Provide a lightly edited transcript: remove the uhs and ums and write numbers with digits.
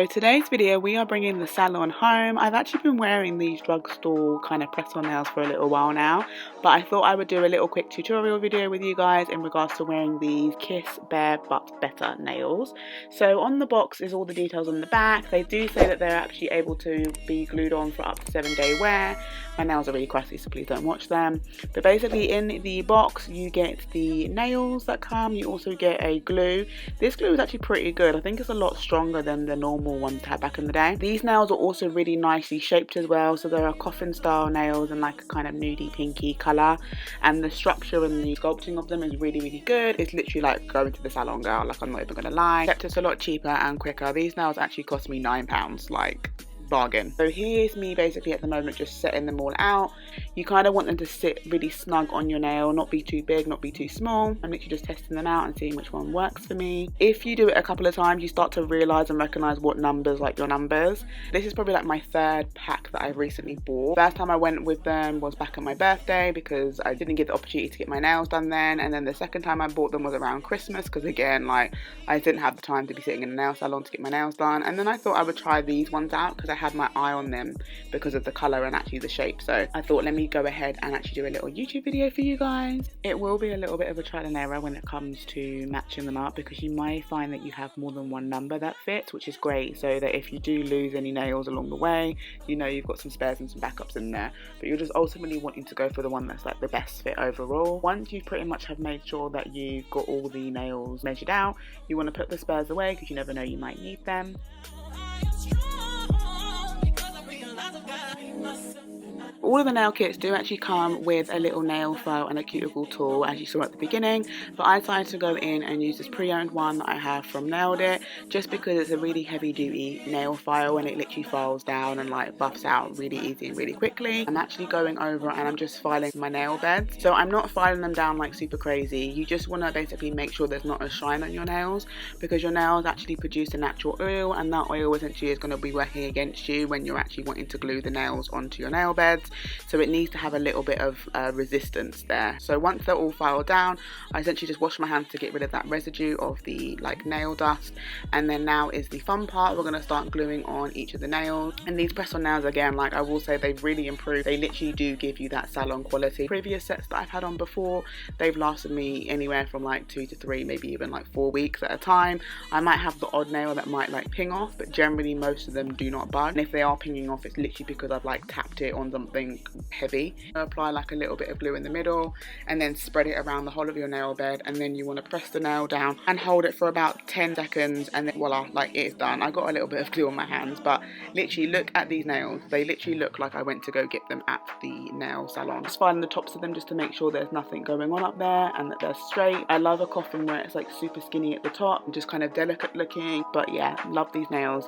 So today's video we are bringing the salon home. I've actually been wearing these drugstore kind of press-on nails for a little while now, but I thought I would do a little quick tutorial video with you guys in regards to wearing these Kiss Bare But Better nails. So on the box is all the details on the back. They do say that they're actually able to be glued on for up to 7-day wear. My nails are really crusty, so please don't watch them. But basically in the box you get the nails that come, you also get a glue. This glue is actually pretty good. I think it's a lot stronger than the normal ones I had back in the day. These nails are also really nicely shaped as well, so there are coffin style nails and like a kind of nudie pinky colour, and the structure and the sculpting of them is really good. It's literally like going to the salon, girl, like I'm not even gonna lie, except it's a lot cheaper and quicker. These nails actually cost me £9, like bargain. So here's me basically at the moment just setting them all out. You kind of want them to sit really snug on your nail, not be too big, not be too small. I'm literally just testing them out and seeing which one works for me. If you do it a couple of times, you start to realize and recognize what numbers like your numbers. This is probably like my third pack that I've recently bought. First time I went with them was back on my birthday because I didn't get the opportunity to get my nails done then, and then the second time I bought them was around Christmas because again, like, I didn't have the time to be sitting in a nail salon to get my nails done. And then I thought I would try these ones out because I had my eye on them because of the colour and actually the shape. So I thought, let me go ahead and actually do a little YouTube video for you guys. It will be a little bit of a trial and error when it comes to matching them up, because you may find that you have more than one number that fits, which is great, so that if you do lose any nails along the way, you know you've got some spares and some backups in there. But you're just ultimately wanting to go for the one that's like the best fit overall. Once you pretty much have made sure that you've got all the nails measured out, you want to put the spares away because you never know, you might need them. All of the nail kits do actually come with a little nail file and a cuticle tool, as you saw at the beginning, but I decided to go in and use this pre-owned one that I have from Nude, just because it's a really heavy duty nail file and it literally files down and like buffs out really easy and really quickly. I'm actually going over and I'm just filing my nail beds, so I'm not filing them down like super crazy. You just want to basically make sure there's not a shine on your nails, because your nails actually produce a natural oil, and that oil essentially is going to be working against you when you're actually wanting to glue the nails onto your nail beds. So it needs to have a little bit of resistance there. So once they're all filed down, I essentially just wash my hands to get rid of that residue of the like nail dust, and then now is the fun part. We're going to start gluing on each of the nails, and these press on nails, again, like I will say, they've really improved. They literally do give you that salon quality. Previous sets that I've had on before, they've lasted me anywhere from like 2 to 3, maybe even like 4 weeks at a time. I might have the odd nail that might like ping off, but generally most of them do not bud, and if they are pinging off, it's literally because I've like tapped it on something heavy. Apply like a little bit of glue in the middle and then spread it around the whole of your nail bed, and then you want to press the nail down and hold it for about 10 seconds, and then voila, like it's done. I got a little bit of glue on my hands, but literally look at these nails. They literally look like I went to go get them at the nail salon. Just filing the tops of them just to make sure there's nothing going on up there and that they're straight. I love a coffin where it's like super skinny at the top and just kind of delicate looking, but yeah, love these nails.